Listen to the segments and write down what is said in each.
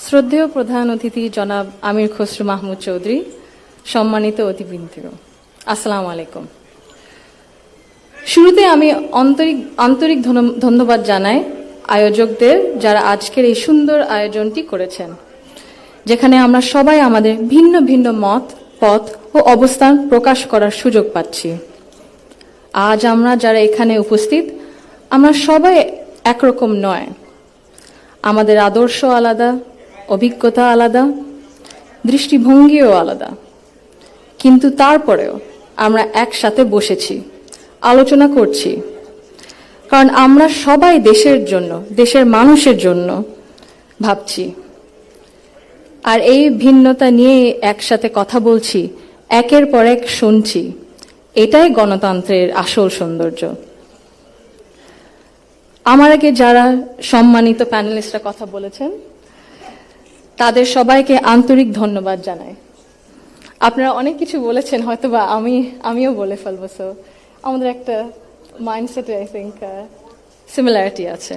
শ্রদ্ধেয় প্রধান অতিথি জনাব আমির খসরু মাহমুদ চৌধুরী, সম্মানিত অতিথিবৃন্দ, আসসালামু আলাইকুম। শুরুতে আমি আন্তরিক ধন্যবাদ জানাই আয়োজকদের, যারা আজকের এই সুন্দর আয়োজনটি করেছেন, যেখানে আমরা সবাই আমাদের ভিন্ন ভিন্ন মত, পথ ও অবস্থান প্রকাশ করার সুযোগ পাচ্ছি। আজ আমরা যারা এখানে উপস্থিত, আমরা সবাই একরকম নয়। আমাদের আদর্শ আলাদা, অভিজ্ঞতা আলাদা, দৃষ্টিভঙ্গিও আলাদা, কিন্তু তারপরেও আমরা একসাথে বসেছি, আলোচনা করছি, কারণ আমরা সবাই দেশের জন্য, দেশের মানুষের জন্য ভাবছি। আর এই ভিন্নতা নিয়ে একসাথে কথা বলছি, একের পর এক শুনছি, এটাই গণতন্ত্রের আসল সৌন্দর্য। আমার আগে যারা সম্মানিত প্যানেলিস্টরা কথা বলেছেন, তাদের সবাইকে আন্তরিক ধন্যবাদ জানাই। আপনারা অনেক কিছু বলেছেন, হয়তোবা আমিও বলে ফেলবো, সো আমাদের একটা মাইন্ডসেটে আই থিঙ্ক সিমিলারিটি আছে।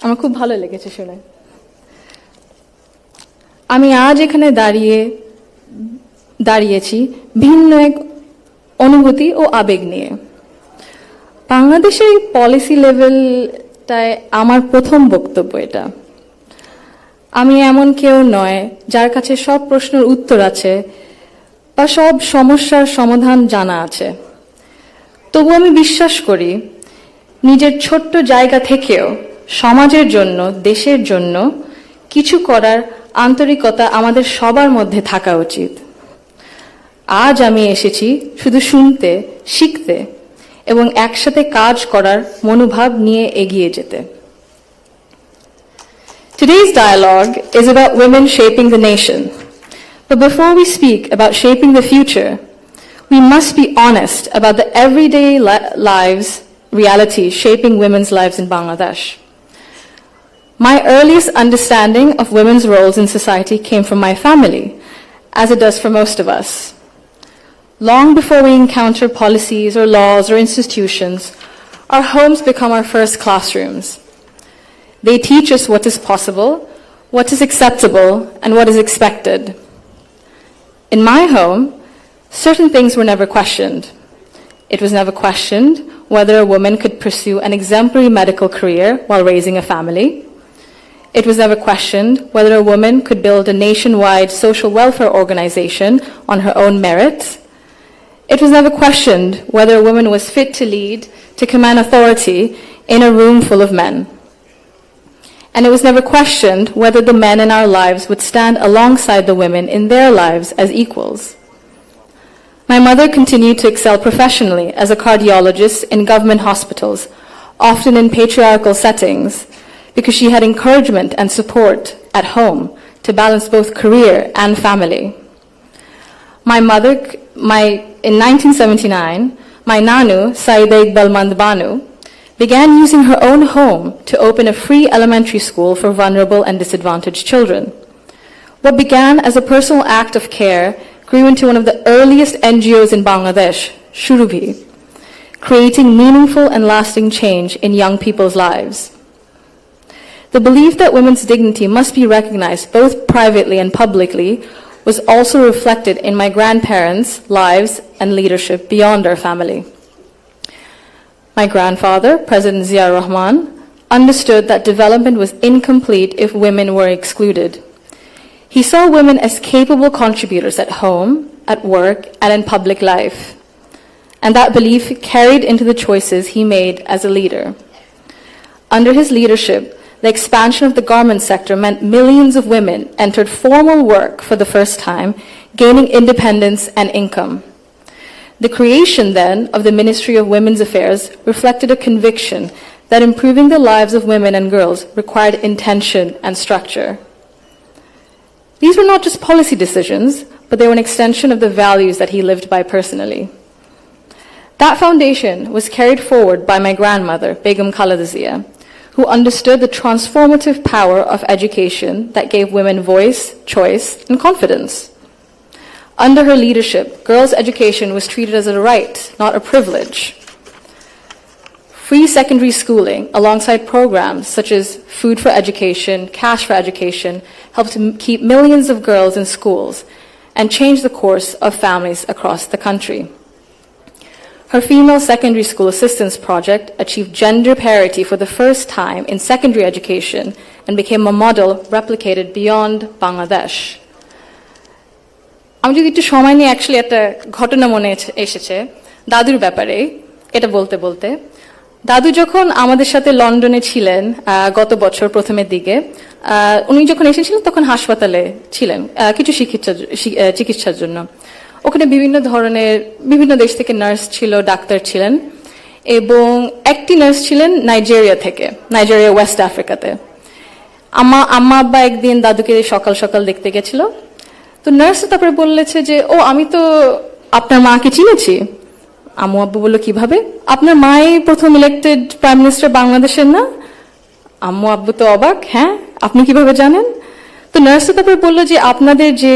আমার খুব ভালো লেগেছে শুনে। আমি আজ এখানে দাঁড়িয়েছি ভিন্ন এক অনুভূতি ও আবেগ নিয়ে। বাংলাদেশের পলিসি লেভেলটায় আমার প্রথম বক্তব্য এটা। আমি এমন কেউ নয় যার কাছে সব প্রশ্নের উত্তর আছে বা সব সমস্যার সমাধান জানা আছে। তবু আমি বিশ্বাস করি, নিজের ছোট্ট জায়গা থেকেও সমাজের জন্য, দেশের জন্য কিছু করার আন্তরিকতা আমাদের সবার মধ্যে থাকা উচিত। আজ আমি এসেছি শুধু শুনতে, শিখতে এবং একসাথে কাজ করার মনোভাব নিয়ে এগিয়ে যেতে। Today's dialogue is about women shaping the nation. But before we speak about shaping the future, we must be honest about the everyday lives, reality shaping women's lives in Bangladesh. My earliest understanding of women's roles in society came from my family, as it does for most of us. Long before we encounter policies or laws or institutions, our homes become our first classrooms. They teach us what is possible, what is acceptable, and what is expected. In my home, certain things were never questioned. It was never questioned whether a woman could pursue an exemplary medical career while raising a family. It was never questioned whether a woman could build a nationwide social welfare organization on her own merit. It was never questioned whether a woman was fit to lead, to command authority in a room full of men. And it was never questioned whether the men in our lives would stand alongside the women in their lives as equals. My mother continued to excel professionally as a cardiologist in government hospitals, often in patriarchal settings, because she had encouragement and support at home to balance both career and family. In 1979, my Nanu, Saida Iqbal Mandbanu, began using her own home to open a free elementary school for vulnerable and disadvantaged children. What began as a personal act of care grew into one of the earliest NGOs in Bangladesh, Shurubhi, creating meaningful and lasting change in young people's lives. The belief that women's dignity must be recognized both privately and publicly was also reflected in my grandparents' lives and leadership beyond our family. My grandfather, President Rahman, understood that development was incomplete if women were excluded. He saw women as capable contributors at home, at work, and in public life. And that belief carried into the choices he made as a leader. Under his leadership, the expansion of the garment sector meant millions of women entered formal work for the first time, gaining independence and income. The creation, then, of the Ministry of Women's Affairs reflected a conviction that improving the lives of women and girls required intention and structure. These were not just policy decisions, but they were an extension of the values that he lived by personally. That foundation was carried forward by my grandmother, Begum Khaleda Zia, who understood the transformative power of education that gave women voice, choice, and confidence. Under her leadership, girls' education was treated as a right, not a privilege. Free secondary schooling, alongside programs such as Food for Education, Cash for Education, helped to keep millions of girls in schools and change the course of families across the country. Her female secondary school assistance project achieved gender parity for the first time in secondary education and became a model replicated beyond Bangladesh. আমি যদি একটু সময় নিয়ে actually একটা ঘটনা মনে এসেছে দাদুর ব্যাপারে এটা বলতে বলতে দাদু যখন আমাদের সাথে লন্ডনে ছিলেন গত বছর প্রথমের দিকে উনি যখন এসেছিলেন তখন হাসপাতালে ছিলেন কিছু চিকিৎসার জন্য ওখানে বিভিন্ন দেশ থেকে নার্স ছিল ডাক্তার ছিলেন এবং একটি নার্স ছিলেন নাইজেরিয়া ওয়েস্ট আফ্রিকাতে আম্মা আব্বা একদিন দাদুকে সকাল সকাল দেখতে গেছিল তো নার্স তারপরে বললেছে যে ও আমি তো আপনার মাকে চিনেছি আম্মু আব্বু বলল কিভাবে আপনার মাই প্রথম ইলেক্টেড প্রাইম মিনিস্টার বাংলাদেশের না আম্মু আব্বু তো অবাক হ্যাঁ আপনি কিভাবে জানেন তো নার্স তারপরে বলল যে আপনাদের যে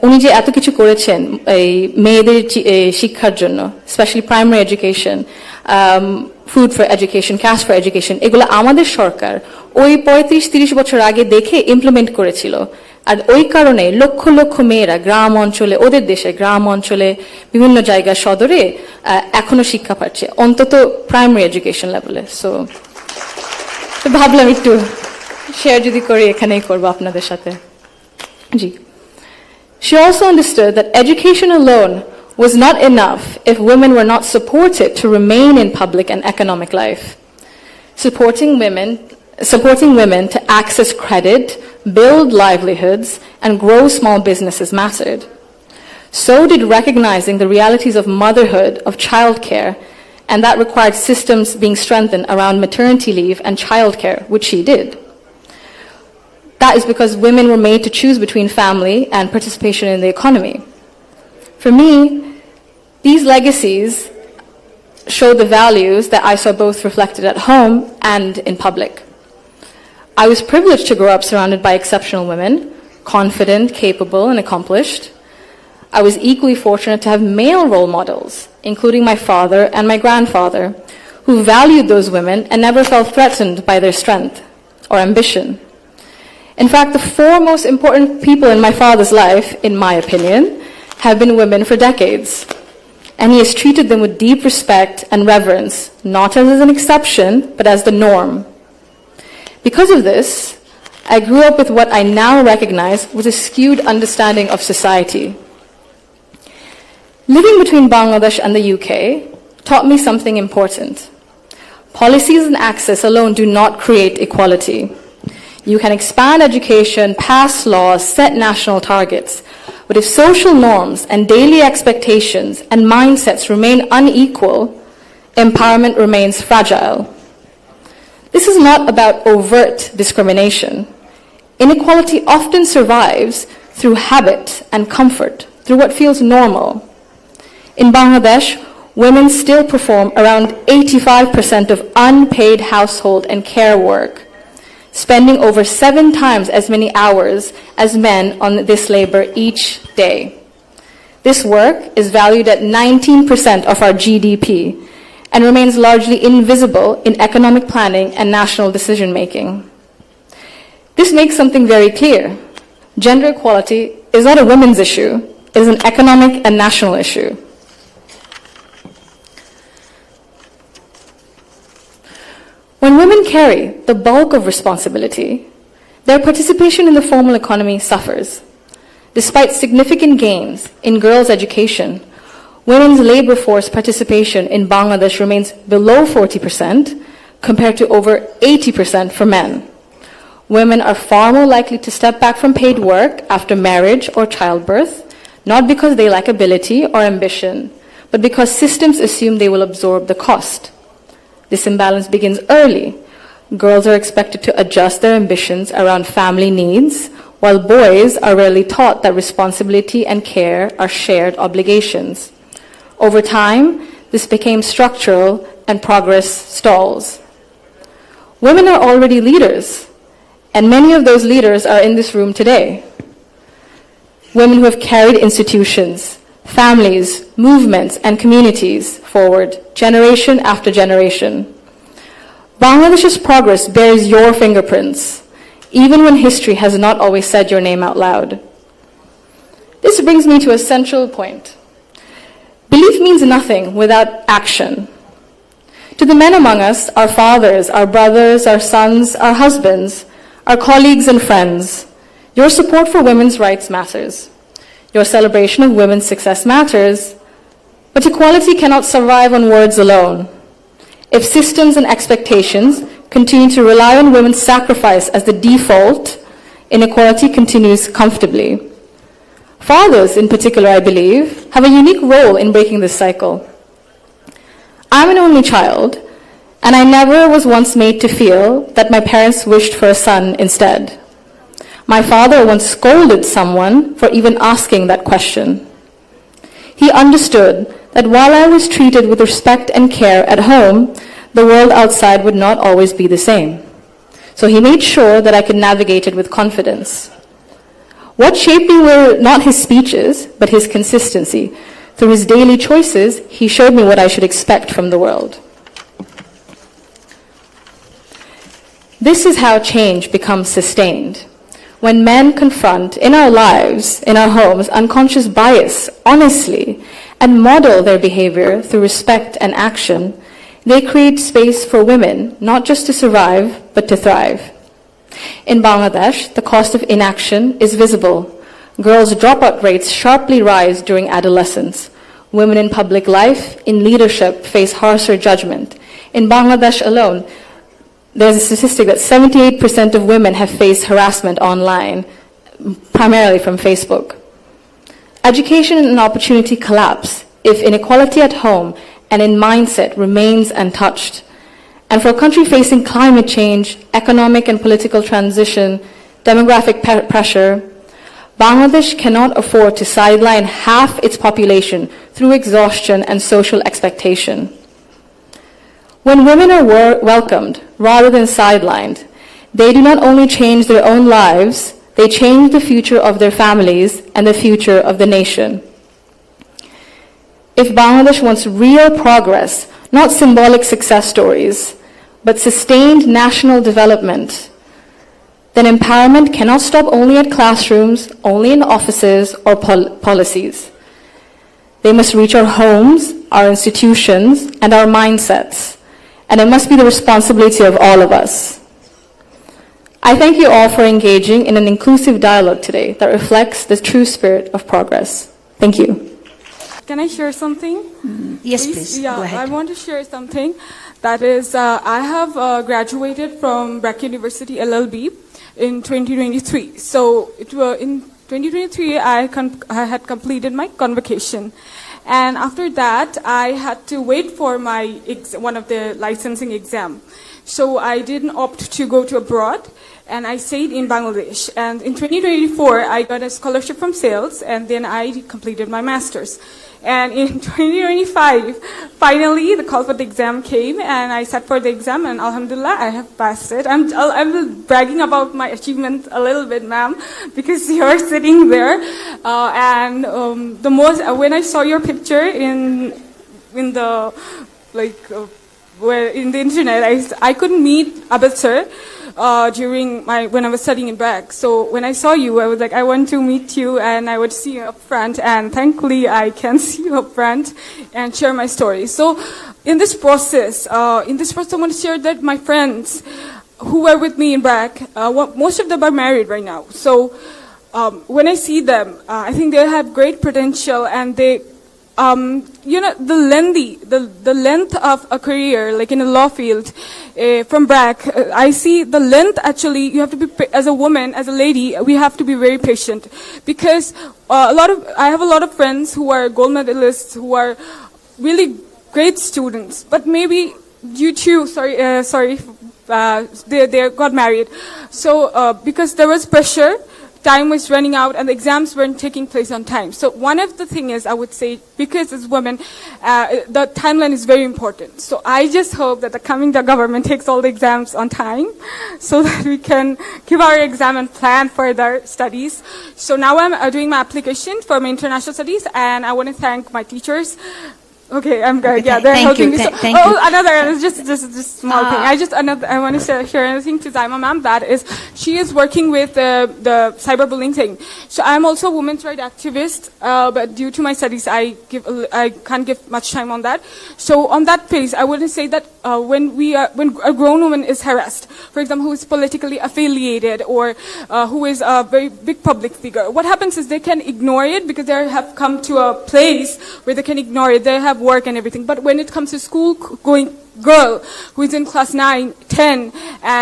উনি যে এত কিছু করেছেন এই মেয়েদের শিক্ষার জন্য specially primary education food for education cash for education এগুলো আমাদের সরকার ওই 35-30 বছর আগে দেখে ইমপ্লিমেন্ট করেছিল আর ওই কারণে লক্ষ লক্ষ মেয়েরা গ্রাম অঞ্চলে ওদের দেশে গ্রাম অঞ্চলে বিভিন্ন জায়গা সদরে এখনো শিক্ষা পাচ্ছে অন্তত প্রাইমারি এডুকেশন লেভেলে সো ভাবলাম একটু শেয়ার যদি করি এখানেই করবো আপনাদের সাথে জি She also understood that education alone was not enough if women were not supported to remain in public and economic life. Supporting women to access credit, build livelihoods, and grow small businesses mattered. So did recognizing the realities of motherhood, of childcare, and that required systems being strengthened around maternity leave and childcare, which she did. That is because women were made to choose between family and participation in the economy. For me, these legacies show the values that I saw both reflected at home and in public. I was privileged to grow up surrounded by exceptional women, confident, capable, and accomplished. I was equally fortunate to have male role models, including my father and my grandfather, who valued those women and never felt threatened by their strength or ambition. In fact, the four most important people in my father's life, in my opinion, have been women for decades. And he has treated them with deep respect and reverence, not as an exception, but as the norm. Because of this, I grew up with what I now recognize was a skewed understanding of society. Living between Bangladesh and the UK taught me something important. Policies and access alone do not create equality. You can expand education, pass laws, set national targets, but if social norms and daily expectations and mindsets remain unequal, empowerment remains fragile. This is not about overt discrimination. Inequality often survives through habit and comfort, through what feels normal. In Bangladesh, women still perform around 85% of unpaid household and care work, spending over 7 times as many hours as men on this labor each day. This work is valued at 19% of our GDP and remains largely invisible in economic planning and national decision-making. This makes something very clear. Gender equality is not a women's issue, it is an economic and national issue. When women carry the bulk of responsibility, their participation in the formal economy suffers. Despite significant gains in girls' education, women's labor force participation in Bangladesh remains below 40% compared to over 80% for men. Women are far more likely to step back from paid work after marriage or childbirth, not because they lack ability or ambition, but because systems assume they will absorb the cost. This imbalance begins early. Girls are expected to adjust their ambitions around family needs, while boys are rarely taught that responsibility and care are shared obligations. Over time, this became structural and progress stalls. Women are already leaders, and many of those leaders are in this room today. Women who have carried institutions, families, movements, and communities forward, generation after generation. Bangladesh's progress bears your fingerprints, even when history has not always said your name out loud. This brings me to a central point. Belief means nothing without action. To the men among us, our fathers, our brothers, our sons, our husbands, our colleagues and friends, your support for women's rights matters. Your celebration of women's success matters, but equality cannot survive on words alone. If systems and expectations continue to rely on women's sacrifice as the default, inequality continues comfortably. Fathers, in particular, I believe, have a unique role in breaking this cycle. I'm an only child, and I never was once made to feel that my parents wished for a son instead. My father once scolded someone for even asking that question. He understood that while I was treated with respect and care at home, the world outside would not always be the same. So he made sure that I could navigate it with confidence. What shaped me were not his speeches, but his consistency. Through his daily choices, he showed me what I should expect from the world. This is how change becomes sustained. When men confront in our lives, in our homes, unconscious bias honestly and model their behavior through respect and action, they create space for women not just to survive, but to thrive. In Bangladesh, the cost of inaction is visible. Girls' dropout rates sharply rise during adolescence. Women in public life, in leadership, face harsher judgment. In Bangladesh alone, there's a statistic that 78% of women have faced harassment online, primarily from Facebook. Education and opportunity collapse if inequality at home and in mindset remains untouched. And for a country facing climate change, economic and political transition, demographic pressure, Bangladesh cannot afford to sideline half its population through exhaustion and social expectation. When women are welcomed rather than sidelined, they do not only change their own lives, they change the future of their families and the future of the nation. If Bangladesh wants real progress, not symbolic success stories, but sustained national development, then empowerment cannot stop only at classrooms, only in offices or policies. They must reach our homes, our institutions, and our mindsets, and it must be the responsibility of all of us. I thank you all for engaging in an inclusive dialogue today that reflects the true spirit of progress. Thank you. Can I share something? Yes, please. Yeah, Go ahead. I want to share something. That is, I have graduated from Brack University LLB in 2023. So in 2023, I had completed my convocation. And after that, I had to wait for my one of the licensing exam. So I didn't opt to go to abroad, and I stayed in Bangladesh. And in 2024, I got a scholarship from sales, and then I completed my master's. And in 2025, finally, the call for the exam came, and I sat for the exam, and alhamdulillah, I have passed it. I'm bragging about my achievement a little bit, ma'am, because you're sitting there. When I saw your picture in the internet, I couldn't meet Abed sir when I was studying in Brack. So when I saw you, I was like, I want to meet you, and I would see you up front, and thankfully I can see you up front and share my story. So in this process, I want to share that my friends who were with me in Brack, most of them are married right now. So when I see them, I think they have great potential, and they the length of a career, like in a law field, from Brack, I see the length. Actually, you have to be, as a woman, as a lady, we have to be very patient, because I have a lot of friends who are gold medalists, who are really great students, but maybe due to they got married. So because there was pressure time was running out and the exams weren't taking place on time. So one of the thing is, I would say, because as women, the timeline is very important. So I just hope that the government takes all the exams on time so that we can give our exam and plan further studies. So now I'm doing my application for my international studies, and I want to thank my teachers. Okay, I'm good. Yeah, they're helping me. Thank you. Another, just small thing. I want to share anything to Zaima ma'am. That is, she is working with the cyberbullying thing. So I'm also a women's rights activist, but due to my studies, I can't give much time on that. So on that phase, I want to say that when a grown woman is harassed, for example, who is politically affiliated or who is a very big public figure, what happens is they can ignore it because they have come to a place where they can ignore it. They have work and everything. But when it comes to school-going girl who is in class 9, 10,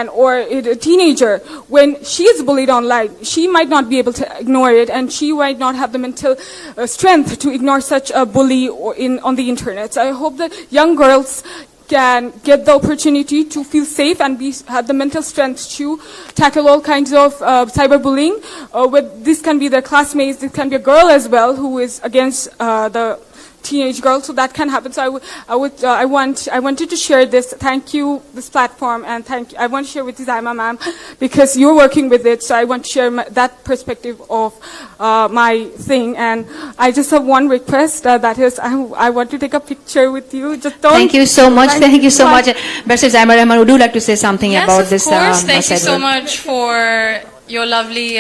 or a teenager, when she is bullied online, she might not be able to ignore it, and she might not have the mental strength to ignore such a bully on the internet. So I hope that young girls can get the opportunity to feel safe and have the mental strength to tackle all kinds of cyberbullying. This can be their classmates, this can be a girl as well who is against the teenage girl, so that can happen. So I wanted to share this. Thank you, this platform, and I want to share with Zaima ma'am because you're working with it. So I want to share that perspective of my thing. And I just have one request. That is, I want to take a picture with you. Just don't. Thank you so much. Thank you so much, Barrister Zaima Rahman. Would you like to say something about this? Yes, of course. Thank you so much for your lovely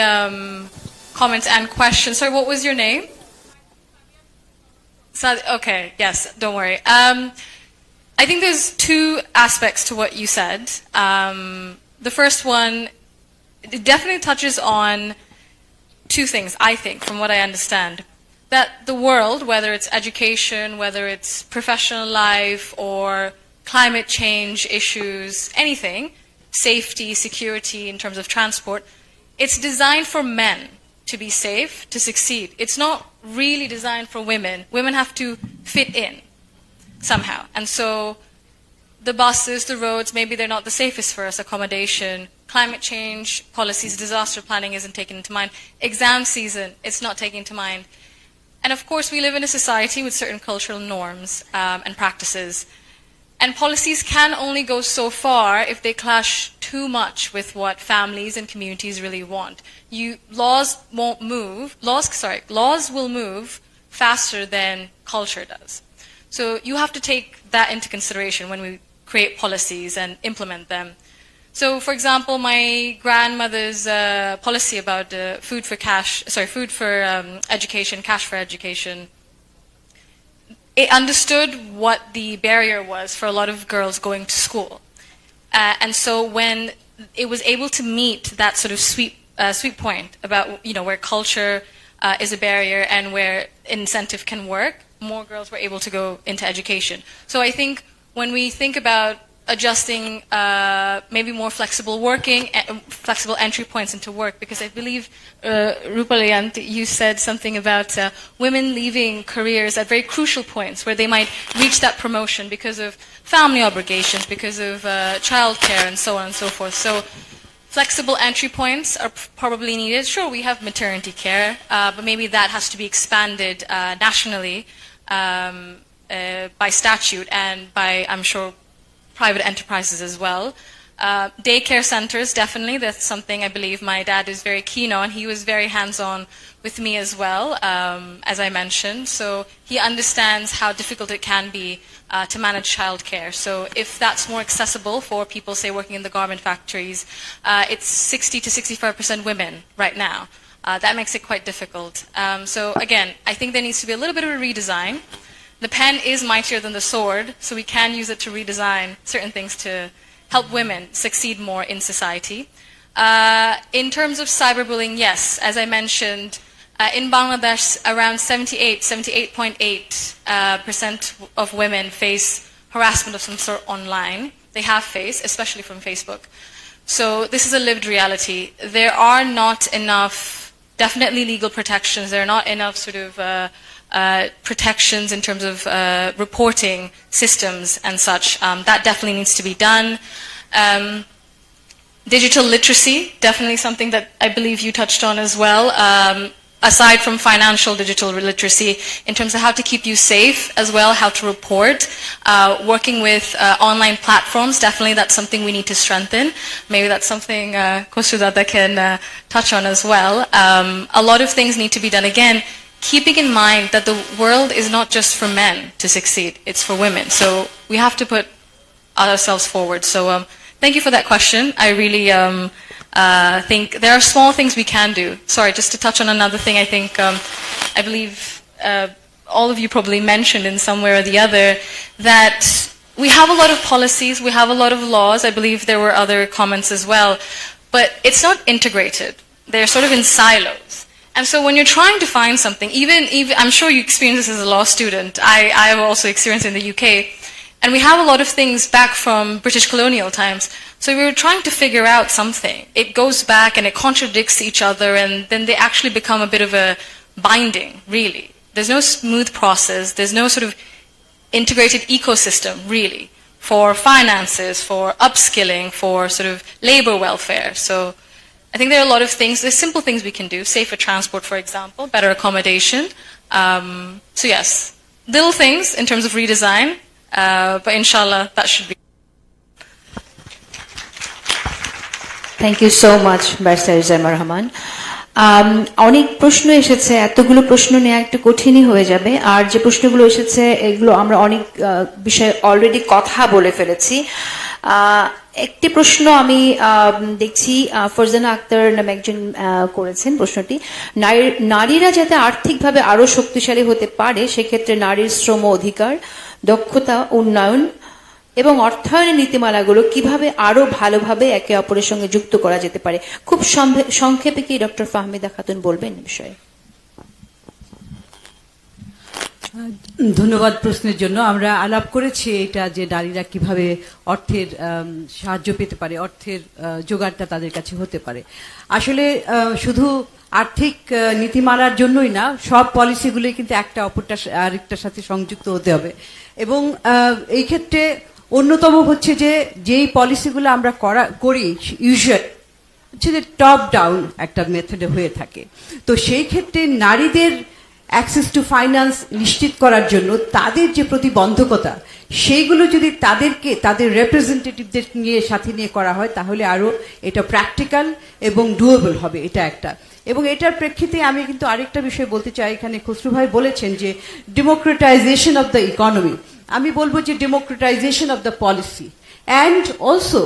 comments and questions. Sorry, what was your name? Okay, yes, don't worry. I think there's two aspects to what you said. The first one, it definitely touches on two things, I think, from what I understand. That the world, whether it's education, whether it's professional life, or climate change issues, anything, safety, security in terms of transport, it's designed for men to be safe, to succeed. It's not really designed for women. Women have to fit in somehow. And so the buses, the roads, maybe they're not the safest for us, accommodation, climate change, policies, disaster planning isn't taken into mind. Exam season, it's not taken into mind. And of course, we live in a society with certain cultural norms and practices. And policies can only go so far if they clash too much with what families and communities really want. Laws will move faster than culture does. So you have to take that into consideration when we create policies and implement them. So, for example, my grandmother's policy about food for education, cash for education, it understood what the barrier was for a lot of girls going to school. And so when it was able to meet that sort of sweet point about, where culture is a barrier and where incentive can work, more girls were able to go into education. So I think when we think about adjusting maybe more flexible working, flexible entry points into work, because I believe, Rupaliyant, you said something about women leaving careers at very crucial points where they might reach that promotion because of family obligations, because of childcare, and so on and so forth. So flexible entry points are probably needed. Sure, we have maternity care, but maybe that has to be expanded nationally by statute and by, I'm sure, private enterprises as well. Daycare centers, definitely, that's something I believe my dad is very keen on. He was very hands-on with me as well, as I mentioned. So he understands how difficult it can be to manage childcare. So if that's more accessible for people, say, working in the garment factories, it's 60 to 65% women right now. That makes it quite difficult. So again, I think there needs to be a little bit of a redesign. The pen is mightier than the sword, so we can use it to redesign certain things to help women succeed more in society. In terms of cyberbullying, yes, as I mentioned, in Bangladesh, around 78.8% of women face harassment of some sort online. They have faced, especially from Facebook. So this is a lived reality. There are not enough, definitely legal protections. There are not enough sort of protections in terms of reporting systems and such. That definitely needs to be done. Digital literacy, definitely something that I believe you touched on as well. Aside from financial digital literacy, in terms of how to keep you safe as well, how to report, working with online platforms, definitely that's something we need to strengthen. Maybe that's something Kosudada can touch on as well. A lot of things need to be done. Again, keeping in mind that the world is not just for men to succeed, it's for women. So we have to put ourselves forward. So thank you for that question. I really think there are small things we can do. Sorry, just to touch on another thing, I think, I believe all of you probably mentioned in some way or the other that we have a lot of policies, we have a lot of laws. I believe there were other comments as well, but it's not integrated. They're sort of in silos. And so when you're trying to find something, even I'm sure you experience this as a law student. I have also experienced in the UK. And we have a lot of things back from British colonial times. So we were trying to figure out something. It goes back and it contradicts each other, and then they actually become a bit of a binding, really. There's no smooth process. There's no sort of integrated ecosystem, really, for finances, for upskilling, for sort of labor welfare. So I think there are a lot of things. There's simple things we can do. Safer transport, for example, better accommodation. So yes, little things in terms of redesign. But inshallah, that should be. Thank you so much, Barrister Zaima Rahman. অনেক প্রশ্ন এসেছে, এতগুলো প্রশ্ন নেওয়া একটু কঠিনই হয়ে যাবে, আর যে প্রশ্নগুলো এসেছে এগুলো আমরা অনেক বিষয়ে অলরেডি কথা বলে ফেলেছি। একটি প্রশ্ন আমি দেখছি ফরজানা আক্তার নামে একজন করেছেন প্রশ্নটি, নারীরা যাতে আর্থিকভাবে আরো শক্তিশালী হতে পারে সেক্ষেত্রে নারীর শ্রম অধিকার, দক্ষতা উন্নয়ন এবং অর্থায়নের নীতিমালাগুলো কিভাবে আরো ভালোভাবে একে অপরের সঙ্গে যুক্ত করা যেতে পারে। খুব সংক্ষেপে কি ডক্টর ফাহমিদা খাতুন বলবেন এই বিষয়ে? ধন্যবাদ প্রশ্নের জন্য। আমরা আলাপ করেছি এটা যে নারীরা কিভাবে অর্থের সাহায্য পেতে পারে, অর্থের জোগাড়টা তাদের কাছে হতে পারে। আসলে শুধু আর্থিক নীতিমালার জন্যই না, সব পলিসিগুলোই কিন্তু একটা অপরটা আরেকটার সাথে সংযুক্ত হতে হবে। এবং এই ক্ষেত্রে অন্যতম হচ্ছে যে যেই পলিসিগুলো আমরা করি ইউজুয়াল হচ্ছে যে টপ ডাউন একটা মেথডে হয়ে থাকে। তো সেই ক্ষেত্রে নারীদের অ্যাক্সেস টু ফাইন্যান্স নিশ্চিত করার জন্য তাদের যে প্রতিবন্ধকতা, সেইগুলো যদি তাদেরকে তাদের রিপ্রেজেন্টেটিভদের সাথে নিয়ে করা হয় তাহলে আরো এটা প্র্যাকটিক্যাল এবং ডুয়েবল হবে। এটা একটা। এবং এটার প্রেক্ষিতে আমি কিন্তু আরেকটা বিষয় বলতে চাই, এখানে খসরু ভাই বলেছেন যে ডেমোক্রেটাইজেশন অফ দ্য ইকোনমি। আমি বলবো যে democratisation of the policy and also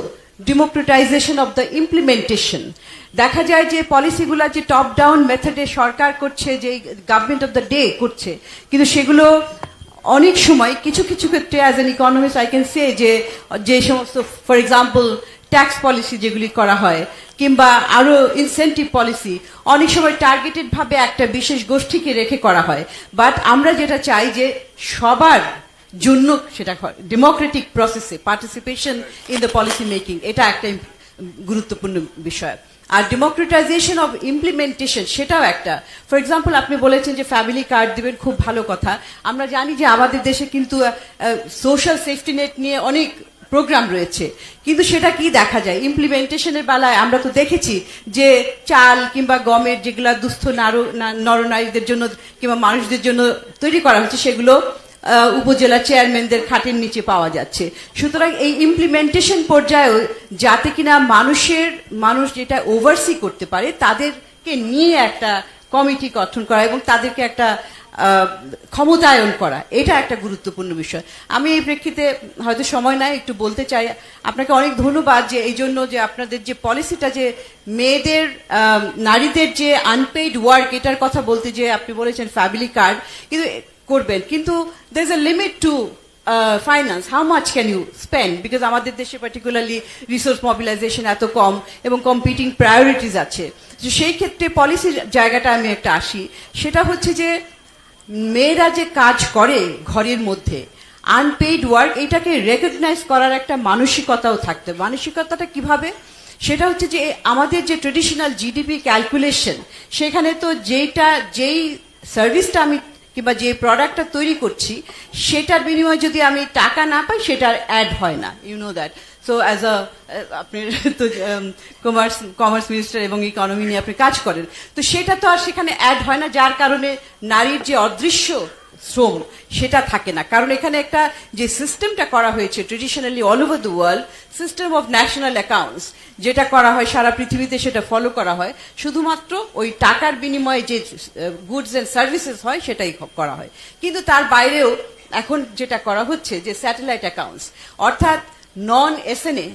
democratisation of the implementation. দেখা যায় যে পলিসিগুলা যে টপ ডাউন মেথডে সরকার করছে, যে গভর্নমেন্ট অফ দ্য ডে করছে, কিন্তু সেগুলো অনেক সময় কিছু কিছু ক্ষেত্রে as an economist I can say যে সমস্ত ফর এক্সাম্পল ট্যাক্স পলিসি যেগুলি করা হয় কিংবা আরো ইনসেন্টিভ পলিসি অনেক সময় টার্গেটেড ভাবে একটা বিশেষ গোষ্ঠীকে রেখে করা হয়। বাট আমরা যেটা চাই যে সবার জন্য সেটা ডেমোক্রেটিক প্রসেসে participation in the policy making, এটা একটা গুরুত্বপূর্ণ বিষয়। আর ডেমোক্রেটাইজেশন অফ ইমপ্লিমেন্টেশন সেটাও একটা। ফর এক্সাম্পল আপনি বলেছেন যে ফ্যামিলি কার্ড দিবেন, খুব ভালো কথা। আমরা জানি যে আমাদের দেশে কিন্তু সোশ্যাল সেফটি নেট নিয়ে অনেক প্রোগ্রাম রয়েছে, কিন্তু সেটা কি দেখা যায় ইমপ্লিমেন্টেশনের বেলায় আমরা তো দেখেছি যে চাল কিংবা গমের যেগুলা দুস্থ নরনারীদের জন্য কিংবা মানুষদের জন্য তৈরি করা হচ্ছে সেগুলো উপজেলা চেয়ারম্যানদের খাটের নিচে পাওয়া যাচ্ছে। সুতরাং এই ইমপ্লিমেন্টেশন পর্যায়েও যাতে কিনা মানুষ যেটা ওভারসি করতে পারে তাদেরকে নিয়ে একটা কমিটি গঠন করা এবং তাদেরকে একটা ক্ষমতায়ন করা, এটা একটা গুরুত্বপূর্ণ বিষয়। আমি এই প্রেক্ষিতে হয়তো সময় নাই, একটু বলতে চাই আপনাকে অনেক ধন্যবাদ যে এই জন্য যে আপনাদের যে পলিসিটা যে মেয়েদের নারীদের যে আনপেইড ওয়ার্ক এটার কথা বলতে যে আপনি বলেছেন ফ্যামিলি কার্ড কিন্তু করবেন, কিন্তু there is a limit to finance. How much can you spend? Because আমাদের দেশে particularly resource mobilization এত কম এবং competing priorities আছে। সেই ক্ষেত্রে পলিসির জায়গাটা আমি একটা আসি, সেটা হচ্ছে যে মেয়েরা যে কাজ করে ঘরের মধ্যে আনপেইড ওয়ার্ক, এটাকে রেকগনাইজ করার একটা মানসিকতাও থাকতে। মানসিকতাটা কিভাবে? সেটা হচ্ছে যে আমাদের যে ট্রেডিশনাল জিডিপি ক্যালকুলেশন, সেখানে তো যেই সার্ভিসটা আমি কিংবা যে প্রোডাক্টটা তৈরি করছি সেটার বিনিময়ে যদি আমি টাকা না পাই সেটার অ্যাড হয় না, you know that. So as a আপনি তো কমার্স মিনিস্টার এবং ইকোনমি নিয়ে আপনি কাজ করেন, তো সেটা তো আর সেখানে অ্যাড হয় না, যার কারণে নারীর যে অদৃশ্য শ্রম সেটা থাকে না। কারণ এখানে একটা যে সিস্টেমটা করা হয়েছে traditionally all over the world, system of national accounts, যেটা করা হয় সারা পৃথিবীতে, সেটা ফলো করা হয়, শুধুমাত্র ওই টাকার বিনিময়ে যে গুডস এন্ড সার্ভিসেস হয় সেটাই করা হয়। কিন্তু তার বাইরেও এখন যেটা করা হচ্ছে যে স্যাটেলাইট অ্যাকাউন্টস, অর্থাৎ নন এসএনএ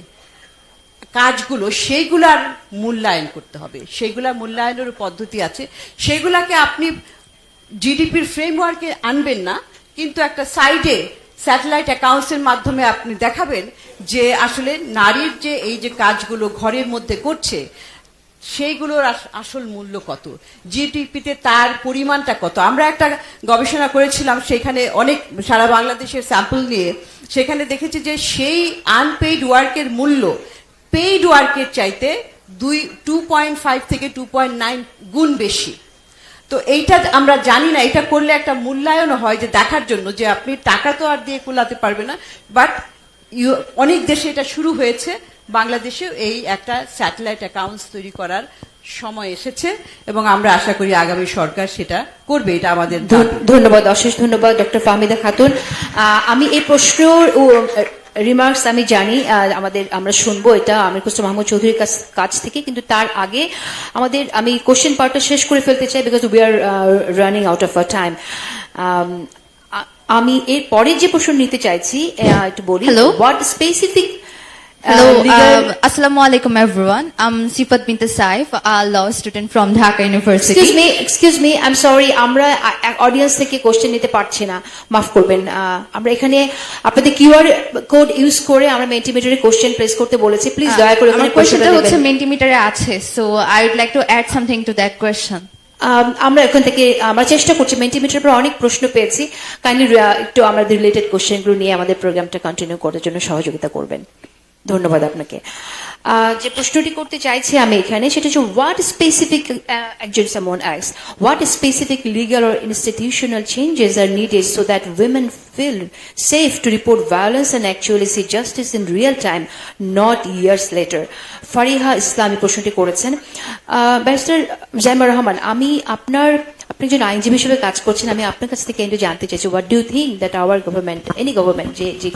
কাজগুলো, সেইগুলার মূল্যায়ন করতে হবে, সেইগুলার মূল্যায়নের পদ্ধতি আছে, সেইগুলাকে আপনি জিডিপির ফ্রেমওয়ার্কে আনবেন না, কিন্তু একটা সাইডে স্যাটেলাইট অ্যাকাউন্টসের মাধ্যমে আপনি দেখাবেন যে আসলে নারীর যে এই যে কাজগুলো ঘরের মধ্যে করছে সেইগুলোর আসল মূল্য কত, জিডিপিতে তার পরিমাণটা কত। আমরা একটা গবেষণা করেছিলাম সেখানে অনেক সারা বাংলাদেশের স্যাম্পল নিয়ে, সেখানে দেখেছি যে সেই আনপেইড ওয়ার্কের মূল্য পেইড ওয়ার্কের চাইতে 2.5 থেকে 2.9 গুণ বেশি। তো এইটা আমরা জানি না, এটা করলে একটা মূল্যায়ন হয় যে দেখার জন্য যে আপনি টাকা তো আর দিয়ে কুলাতে পারবে না, বাট অনেক দেশে এটা শুরু হয়েছে, বাংলাদেশেও এই একটা স্যাটেলাইট অ্যাকাউন্টস তৈরি করার সময় এসেছে এবং আমরা আশা করি আগামী সরকার সেটা করবে, এটা আমাদের দাবি। ধন্যবাদ, অশেষ ধন্যবাদ ডক্টর ফাহমিদা খাতুন। আমি এই প্রশ্ন রিমার্কস আমি জানি আমরা শুনবো এটা আমির খসরু মাহমুদ চৌধুরীর কাছ থেকে, কিন্তু তার আগে আমি কোশ্চেন পার্টটা শেষ করে ফেলতে চাই, because we are running out of our time. আমি এর পরে যে প্রশ্ন নিতে চাইছি একটু বলি। Hello. What specific Hello, Assalamu alaikum everyone. I'm Sifat Bint Saif, a law student from Dhaka University. Excuse me, I am sorry, আমরা অডিয়েন্স থেকে কোশ্চেন নিতে পারছি না, মাফ করবেন। আমরা এখানে আপনাদের কিউআর কোড ইউজ করে আমরা মেন্টিমিটারে কোশ্চেন প্লেস করতে বলেছি, প্লিজ দয়া করে আমার কোশ্চেনটা হচ্ছে মেন্টিমিটারে আছে, so I would like to add something to that question. আমরা এখান থেকে আমরা চেষ্টা করছি, মেন্টিমিটার পর অনেক প্রশ্ন পেয়েছি, কাইন্ডলি একটু আমাদের রিলেটেড কোশ্চেনগুলো নিয়ে আমাদের প্রোগ্রামটা কন্টিনিউ করার জন্য সহযোগিতা করবেন। ধন্যবাদ আপনাকে। যে প্রশ্নটি করতে চাইছি আমি এখানে সেটা হচ্ছে হোয়াট স্পেসিফিক, একজন someone asks, what specific legal or institutional changes are needed so that women feel safe to report violence and actually see justice in real time, not years later. Fariha ইসলামী প্রশ্নটি করেছেন। ব্যারিস্টার জাইমা রহমান, আপনি একজন আইনজীবী হিসেবে কাজ করছেন, আমি আপনার কাছ থেকে একটু জানতে চাইছি, what do you think that our government, any government, যে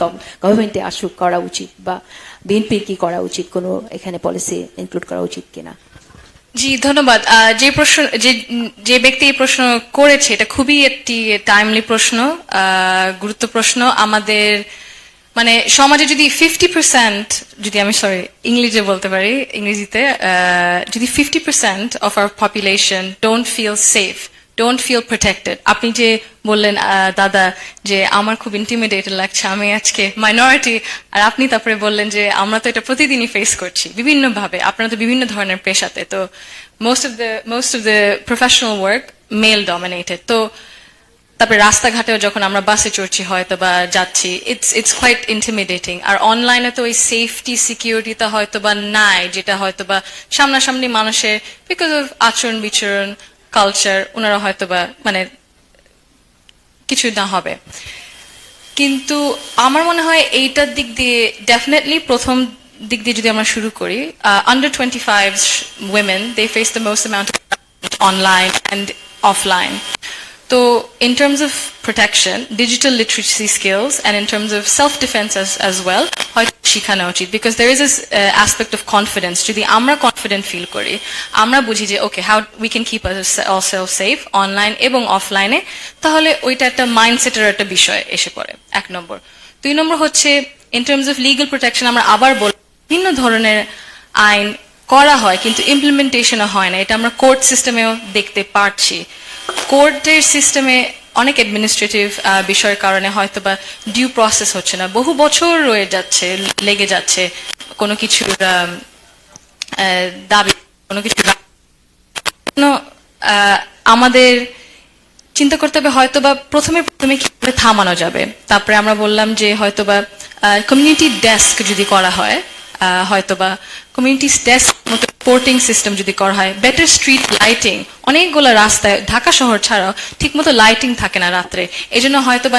গভর্নমেন্টে আসুক, করা উচিত, বা বিএনপির কি করা উচিত, কোনো এখানে পলিসি ইনক্লুড করা উচিত কিনা? জি ধন্যবাদ। যে ব্যক্তি এই প্রশ্ন করেছে এটা খুবই একটি টাইমলি প্রশ্ন, গুরুত্ব প্রশ্ন। আমাদের মানে সমাজে যদি 50%, যদি আমি ইংলিশে বলতে পারি, ইংরেজিতে যদি 50% of our population don't feel safe, don't feel protected. আপনি যে বললেন দাদা যে আমার খুব ইন্টিমিডেটেড লাগছে, আমি আজকে মাইনরিটি, আর আপনি তারপরে বললেন যে আমরা তো এটা প্রতিদিনই ফেস করছি বিভিন্ন ভাবে, আপনারা তো বিভিন্ন ধরনের পেশাতে, তো most of the professional work male dominated. তো তারপরে রাস্তাঘাটেও যখন আমরা বাসে চড়ছি হয়তো বা যাচ্ছি, ইটস কোয়াইট ইন্টিমিডেটিং। আর অনলাইনে তো ওই সেফটি সিকিউরিটিটা হয়তো বা নাই, যেটা হয়তো বা সামনাসামনি মানুষের বিকজ অফ আচরণ বিচরণ কালচার ওনারা হয়তো বা মানে কিছু না হবে। কিন্তু আমার মনে হয় এইটার দিক দিয়ে ডেফিনেটলি প্রথম দিক দিয়ে যদি আমরা শুরু করি, under 25 women they face the most amount of online and offline. So in terms of protection, digital literacy skills, and in terms of self-defense as well, শিখানো উচিত, because there is this aspect of confidence. যদি আমরা confident feel করি, আমরা বুঝি যে okay, how we can keep ourselves safe online এবং offline, তাহলে ওইটা একটা মাইন্ডসেটের একটা বিষয় এসে পড়ে, এক নম্বর। দুই নম্বর হচ্ছে in terms of legal protection, আমরা আবার বলবো বিভিন্ন ধরনের আইন করা হয় কিন্তু ইমপ্লিমেন্টেশনও হয় না, এটা আমরা কোর্ট সিস্টেমেও দেখতে পারছি। কোর্টের সিস্টেমে অনেক অ্যাডমিনিস্ট্রেটিভ বিষয়ের কারণে হয়তো বা ডিউ প্রসেস হচ্ছে না, বহু বছর লেগে যাচ্ছে কোনো কিছুর দাবি, কোনো কিছু আমাদের চিন্তা করতে হবে হয়তো বা প্রথমে কিভাবে থামানো যাবে। তারপরে আমরা বললাম যে হয়তো বা কমিউনিটি ডেস্ক যদি করা হয়, হয়তো বা কমিউনিটি ডেস্ক মতো রিপোর্টিং সিস্টেম যদি করা হয়, বেটার স্ট্রিট লাইটিং, অনেকগুলো রাস্তায় ঢাকা শহর ছাড়াও ঠিক মতো লাইটিং থাকে না রাত্রে, এই জন্য হয়তো বা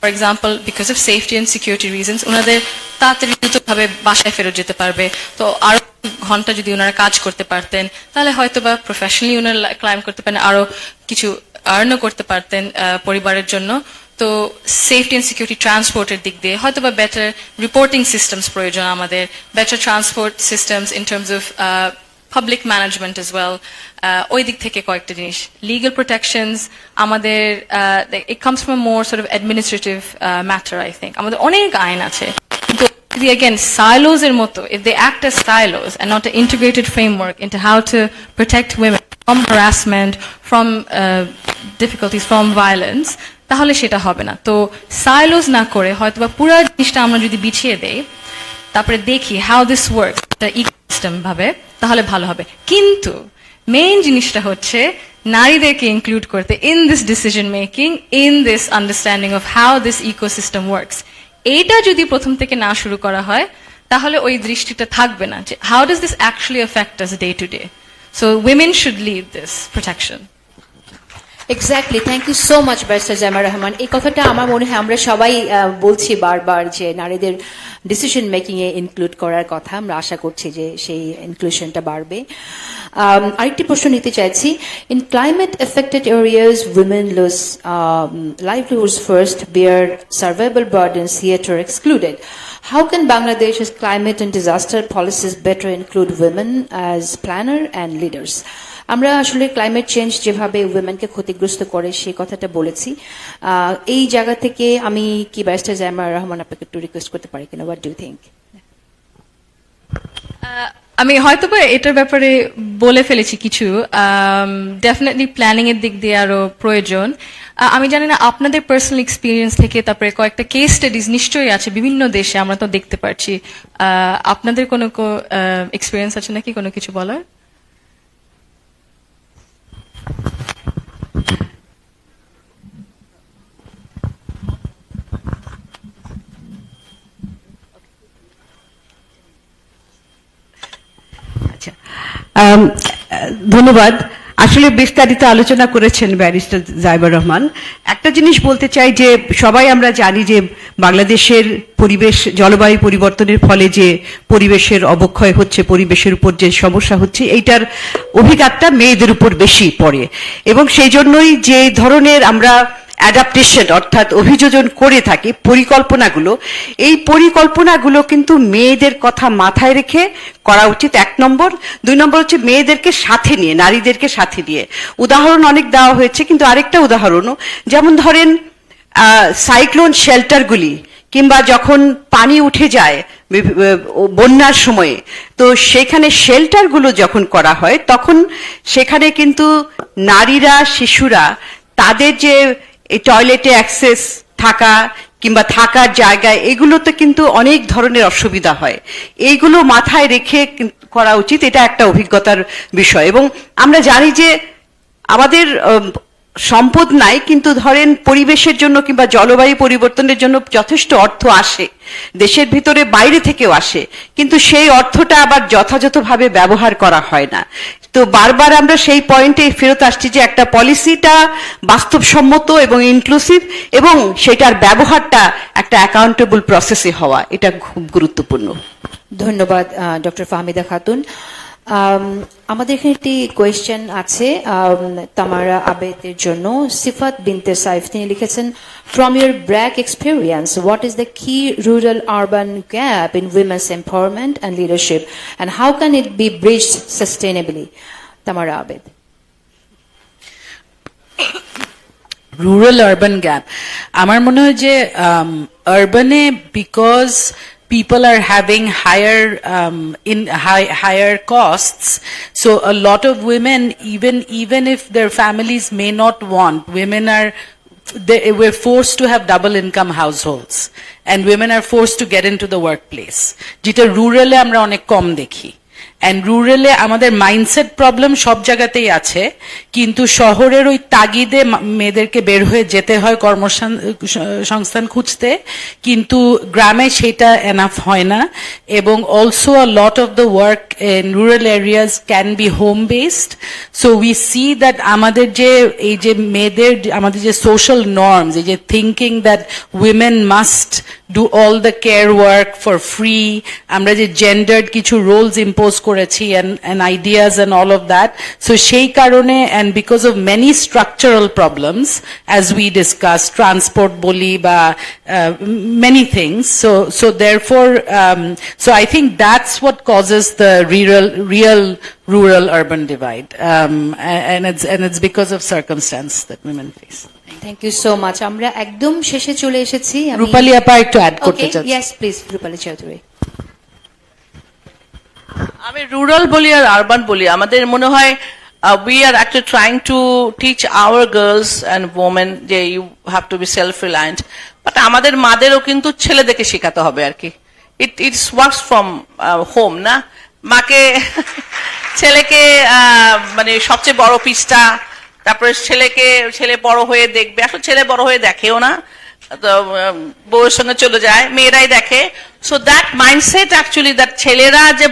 for example because of safety and security reasons ওনাদের তাড়াতাড়ি দ্রুতভাবে বাসায় ফেরত যেতে পারবে। তো আরো ঘন্টা যদি ওনারা কাজ করতে পারতেন তাহলে হয়তো বা প্রফেশনালি ওনারা ক্লাইম করতে পারেন, আরো কিছু আর্নও করতে পারতেন পরিবারের জন্য। তো সেফটি অ্যান্ড সিকিউরিটি ট্রান্সপোর্টের দিক দিয়ে হয়তো বা বেটার রিপোর্টিং সিস্টেমস প্রয়োজন আমাদের, better transport systems in terms of public management as well. ওই দিক থেকে কয়েকটা জিনিস, লিগাল প্রোটেকশনস আমাদের, it comes from more sort of administrative matter I think. আমাদের অনেক আইন আছে, কিন্তু again silos এর মতো, if they act as silos and not an integrated framework into how to protect women from harassment, from difficulties, from violence, তাহলে সেটা হবে না। তো silos না করে হয়তো বা পুরো জিনিসটা আমরা যদি বিছিয়ে দেই, তারপরে দেখি how this works the ecosystem ভাবে, তাহলে ভালো হবে। কিন্তু মেইন জিনিসটা হচ্ছে নারীদেরকে ইনক্লুড করতে in this decision making, in this understanding of how this ecosystem works। এইটা যদি প্রথম থেকে না শুরু করা হয় তাহলে ওই দৃষ্টিটা থাকবে না যে how does this actually affect us day to day, so women should lead this protection. Exactly, thank you so much barrister Zaima Rahman. এই কথাটা আমার মনে হয় আমরা সবাই বলছি বারবার যে নারীদের ডিসিশন মেকিং এ ইনক্লুড করার কথা। আমরা আশা করছি যে সেই ইনক্লুশনটা বাড়বে। আরেকটি প্রশ্ন নিতে চাইছি, in climate affected areas women lose livelihoods first, bear survival burdens yet are excluded. How can Bangladesh's climate and disaster policies better include women as planner and leaders? আমরা আসলে ক্লাইমেট চেঞ্জ যেভাবে উইমেনকে ক্ষতিগ্রস্ত করে সেই কথাটা বলেছি। এই জায়গা থেকে আমি কি ব্যারিস্টার জাইমা রহমান আপনাকে একটু রিকোয়েস্ট করতে পারি কিনা, হোয়াট ডু ইউ থিংক? আমি হয়তো বা এটার ব্যাপারে বলে ফেলেছি কিছু, ডেফিনেটলি প্ল্যানিং এর দিক দিয়ে আরো প্রয়োজন। আমি জানি না আপনাদের পার্সোনাল এক্সপিরিয়েন্স থেকে, তারপরে কয়েকটা কেস স্টাডিজ নিশ্চয়ই আছে বিভিন্ন দেশে, আমরা তো দেখতে পাচ্ছি। আপনাদের কোনো এক্সপিরিয়েন্স আছে নাকি কোনো কিছু বলার? ধন্যবাদ। আসলে বিস্তারিত আলোচনা করেছেন ব্যারিস্টার জাইমা রহমান। একটা জিনিস বলতে চাই যে সবাই আমরা জানি যে বাংলাদেশের পরিবেশ, জলবায়ু পরিবর্তনের ফলে যে পরিবেশের অবক্ষয় হচ্ছে, পরিবেশের উপর যে সমস্যা হচ্ছে, এইটার অভিঘাতটা মেয়েদের উপর বেশি পড়ে। এবং সেই জন্যই যে ধরনের আমরা অ্যাডাপ্টেশন অর্থাৎ অভিযোজন করে থাকি, পরিকল্পনাগুলো, এই পরিকল্পনাগুলো কিন্তু মেয়েদের কথা মাথায় রেখে করা উচিত, 1 নম্বর। 2 নম্বর হচ্ছে মেয়েদেরকে সাথে নিয়ে, নারীদেরকে সাথে নিয়ে। উদাহরণ অনেক দেওয়া হয়েছে, কিন্তু আরেকটা উদাহরণও, যেমন ধরেন সাইক্লোন শেল্টারগুলি, কিংবা যখন পানি উঠে যায় বন্যার সময়ে, তো সেখানে শেল্টারগুলো যখন করা হয় তখন সেখানে কিন্তু নারীরা, শিশুরা তাদের যে টয়লেটে অ্যাক্সেস থাকা কিংবা থাকার জায়গায়, এগুলোতে কিন্তু অনেক ধরনের অসুবিধা হয়। এইগুলো মাথায় রেখে করা উচিত, এটা একটা অভিজ্ঞতার বিষয়। এবং আমরা জানি যে আমাদের সম্পদ নাই, কিন্তু ধরেন পরিবেশের জন্য কিংবা জলবায়ু পরিবর্তনের জন্য যথেষ্ট অর্থ আসে, দেশের ভিতরে বাইরে থেকেও আসে, কিন্তু সেই অর্থটা আবার যথাযথভাবে ব্যবহার করা হয় না। তো বারবার আমরা সেই পয়েন্টে ফেরত আসছি যে একটা পলিসিটা বাস্তবসম্মত এবং ইনক্লুসিভ, এবং সেটার ব্যবহারটা একটা অ্যাকাউন্টেবল প্রসেসে হওয়া, এটা খুব গুরুত্বপূর্ণ। ধন্যবাদ ডক্টর ফাহমিদা খাতুন। আমাদের এখানে একটি কোয়েশ্চেন আছে তামারা আবেদের জন্য। সিফাত বিনতে সাইফ তিনি লিখেছেন, from your BRAC experience what is the key rural urban gap in women's empowerment and leadership and how can it be bridged sustainably? Tamara Abed. Rural urban gap, আমার মনে হয় যে আরবানে because people are having higher costs, so a lot of women, even if their families may not want, we're forced to have double income households, and women are forced to get into the workplace, যেটা রুরালে আমরা অনেক কম দেখি। And রুরালে আমাদের mindset problem সব জায়গাতেই আছে, কিন্তু শহরের ওই তাগিদে মেয়েদেরকে বের হয়ে যেতে হয় কর্মসংস্থান খুঁজতে, কিন্তু গ্রামে সেটা এনাফ হয় না। এবং also a lot of the work in rural areas can be home based. So we see that আমাদের যে এই যে মেয়েদের আমাদের যে সোশ্যাল নর্মস, এই যে thinking that women must do all the care work for free, আমরা যে gendered কিছু roles impose করেছি and ideas and all of that, so সেই কারণে and because of many structural problems as we discussed, transport boli ba many things, so therefore so I think that's what causes the real rural urban divide, and it's because of circumstance that women face. Thank you so much. আমরা একদম শেষে চলে এসেছি। রূপালী আপা একটু add করতে চাচ্ছি। Yes please, রূপালী চৌধুরী। আমি রুরাল বলি আর আরবান বলি, আমাদের মনে হয় we are actually trying to teach our girls and women যে you have to be self reliant, but আমাদের মাদেরও কিন্তু ছেলেদেরকে শেখাতে হবে আর কি। it works from home, না? মাকে ছেলেকে মানে সবচেয়ে বড় পিসটা, তারপরে ছেলে বড় হয়ে দেখবে, আসলে ছেলে বড় হয়ে দেখেও না, বউয়ের সঙ্গে চলে যায়, মেয়েরাই দেখে। So that mindset actually that ছেলেরা যে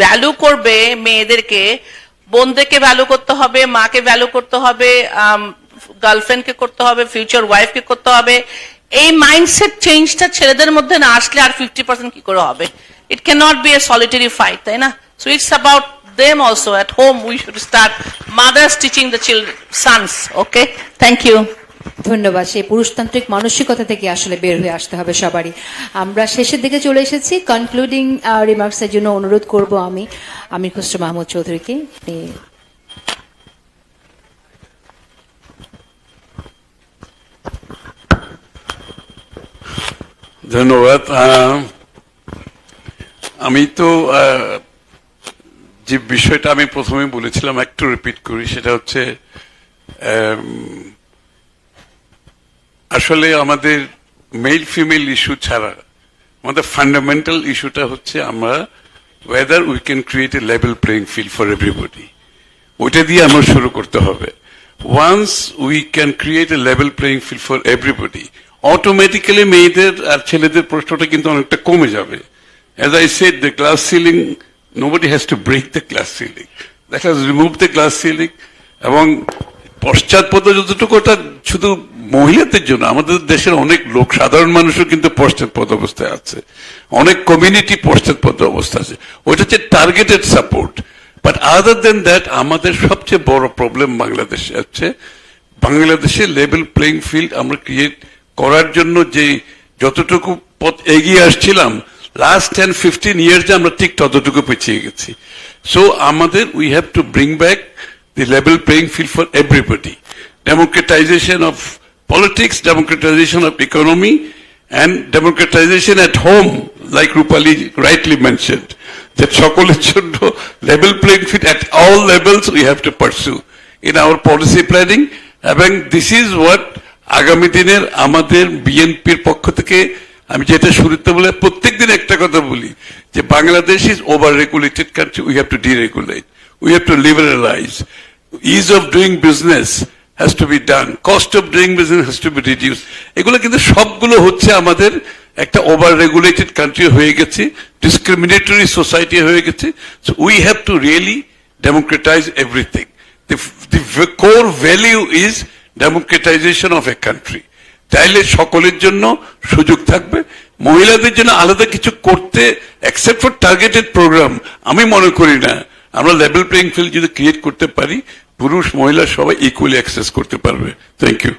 ভ্যালু করবে মেয়েদেরকে, বোনদেরকে ভ্যালু করতে হবে, মাকে ভ্যালু করতে হবে, গার্লফ্রেন্ডকে করতে হবে, ফিউচার ওয়াইফকে করতে হবে, এই মাইন্ডসেট চেঞ্জটা ছেলেদের মধ্যে না আসলে আর 50% কি করে হবে? It cannot be a solitary fight, তাই না? So it's about them also. At home we should start mothers teaching the children, sons. Okay, thank you. ধন্যবাদ। সেই পুরুষতান্ত্রিক মানসিকতা থেকে আসলে বের হয়ে আসতে হবে সবারই। আমরা শেষের দিকে চলে এসেছি। কনক্লুডিং রিমার্কস এর জন্য অনুরোধ করব আমি আমির খসরু মাহমুদ চৌধুরীকে। ধন্যবাদ। আমি তো যে বিষয়টা আমি প্রথমে বলেছিলাম একটু রিপিট করি, সেটা হচ্ছে আসলে আমাদের মেল ফিমেল ইস্যু ছাড়া আমাদের ফান্ডামেন্টাল ইস্যুটা হচ্ছে আমরা whether we can create a level playing field for everybody, ওইটা দিয়ে আমরা শুরু করতে হবে। once we can create a level playing field for everybody, automatically মেয়েদের আর ছেলেদের প্রশ্নটা কিন্তু অনেকটা কমে যাবে। as I said, the glass ceiling, nobody has to break the glass ceiling, that has removed the glass ceiling। এবং পশ্চাৎপদ যতটুকু ওটা শুধু মহিলাদের জন্য, আমাদের দেশের অনেক লোক, সাধারণ মানুষও কিন্তু পশ্চাৎপদ অবস্থায় আছে, অনেক কমিউনিটি পশ্চাৎপদ অবস্থা আছে, ওইটা হচ্ছে targeted support. But other than that আমাদের সবচেয়ে বড় প্রবলেম বাংলাদেশে হচ্ছে বাংলাদেশে লেভেল প্লেইং ফিল্ড আমরা ক্রিয়েট করার জন্য যে যতটুকু পথ এগিয়ে আসছিলাম লাস্ট 10-15 ইয়ার্স আমরা ঠিক ততটুকু পিছিয়ে গেছি। সো আমাদের we have to bring back the level playing field for everybody, democratization of politics, democratization of economy, and democratization at home, like Rupali rightly mentioned, that সকলের জন্য level playing field at all levels we have to pursue in our policy planning, এবং this is what আগামী দিনের আমাদের বিএনপির পক্ষ থেকে আমি যেটা শুরুতে বলে প্রত্যেকদিন একটা কথা বলি যে Bangladesh is over regulated country, we have to deregulate, we have to liberalize, ease of doing business has to be done, cost of doing business has to be reduced। এগুলো কিন্তু সবগুলো হচ্ছে আমাদের একটা ওভার রেগুলেটেড কান্ট্রি হয়ে গেছে, discriminatory society হয়ে গেছে। So we have to really democratize everything. the core value is democratization of a country। তাইলে সকলের জন্য সুযোগ থাকবে, মহিলাদের জন্য আলাদা কিছু করতে এক্সেপ্ট ফর টার্গেটেড প্রোগ্রাম আমি মনে করি না। আমরা লেভেল প্লেইং ফিল্ড যদি ক্রিয়েট করতে পারি, পুরুষ মহিলা সবাই ইকুয়ালি অ্যাক্সেস করতে পারবে। Thank you.